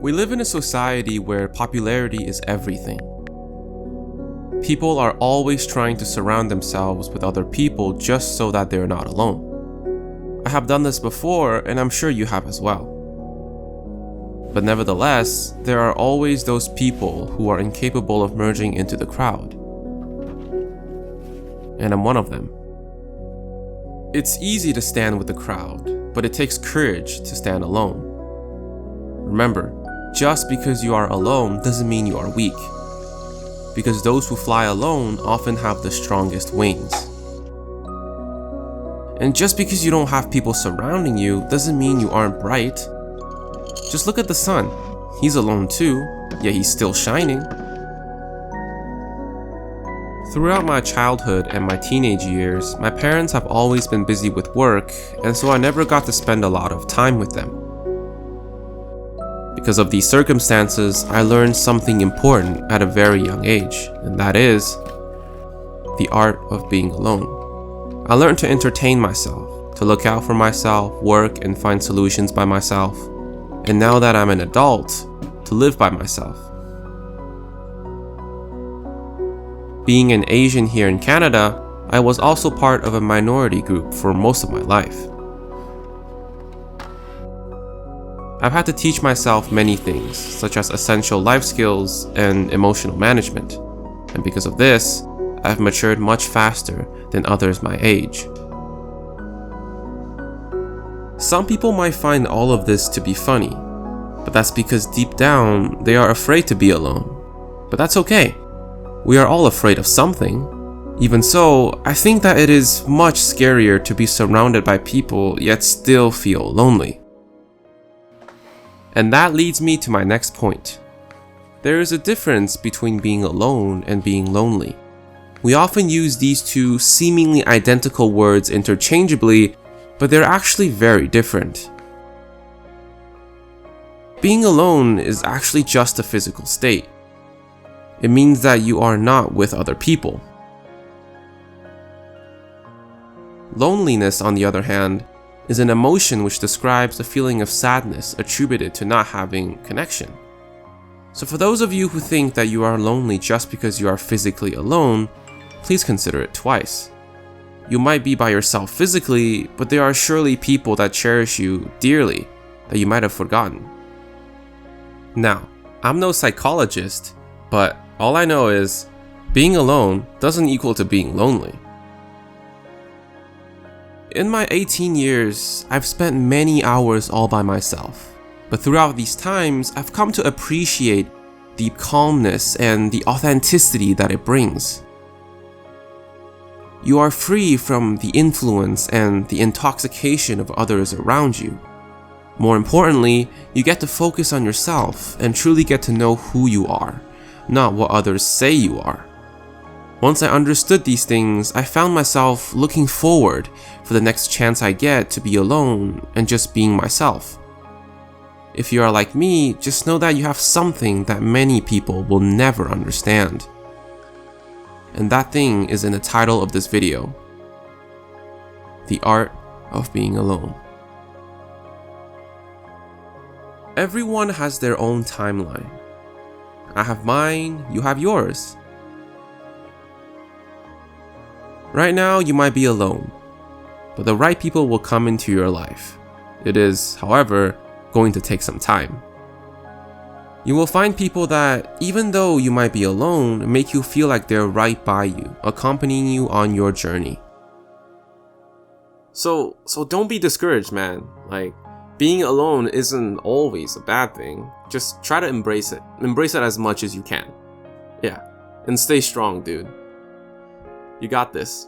We live in a society where popularity is everything. People are always trying to surround themselves with other people just so that they're not alone. I have done this before, and I'm sure you have as well. But nevertheless, there are always those people who are incapable of merging into the crowd. And I'm one of them. It's easy to stand with the crowd, but it takes courage to stand alone. Remember, just because you are alone doesn't mean you are weak, because those who fly alone often have the strongest wings. And just because you don't have people surrounding you doesn't mean you aren't bright. Just look at the sun. He's alone too, yet he's still shining. Throughout my childhood and my teenage years, my parents have always been busy with work, and so I never got to spend a lot of time with them. Because of these circumstances, I learned something important at a very young age, and that is the art of being alone. I learned to entertain myself, to look out for myself, work and find solutions by myself, and now that I'm an adult, to live by myself. Being an Asian here in Canada, I was also part of a minority group for most of my life. I've had to teach myself many things, such as essential life skills and emotional management, and because of this, I've matured much faster than others my age. Some people might find all of this to be funny, but that's because deep down, they are afraid to be alone. But that's okay. We are all afraid of something. Even so, I think that it is much scarier to be surrounded by people yet still feel lonely. And that leads me to my next point. There is a difference between being alone and being lonely. We often use these two seemingly identical words interchangeably, but they're actually very different. Being alone is actually just a physical state. It means that you are not with other people. Loneliness, on the other hand, is an emotion which describes the feeling of sadness attributed to not having connection. So for those of you who think that you are lonely just because you are physically alone, please consider it twice. You might be by yourself physically, but there are surely people that cherish you dearly that you might have forgotten. Now, I'm no psychologist, but all I know is being alone doesn't equal to being lonely. In my 18 years, I've spent many hours all by myself, but throughout these times, I've come to appreciate the calmness and the authenticity that it brings. You are free from the influence and the intoxication of others around you. More importantly, you get to focus on yourself and truly get to know who you are, not what others say you are. Once I understood these things, I found myself looking forward for the next chance I get to be alone and just being myself. If you are like me, just know that you have something that many people will never understand. And that thing is in the title of this video: The Art of Being Alone. Everyone has their own timeline. I have mine, you have yours. Right now, you might be alone, but the right people will come into your life. It is, however, going to take some time. You will find people that, even though you might be alone, make you feel like they're right by you, accompanying you on your journey. So don't be discouraged, man. Like, being alone isn't always a bad thing. Just try to embrace it. Embrace it as much as you can. Yeah, and stay strong, dude. You got this.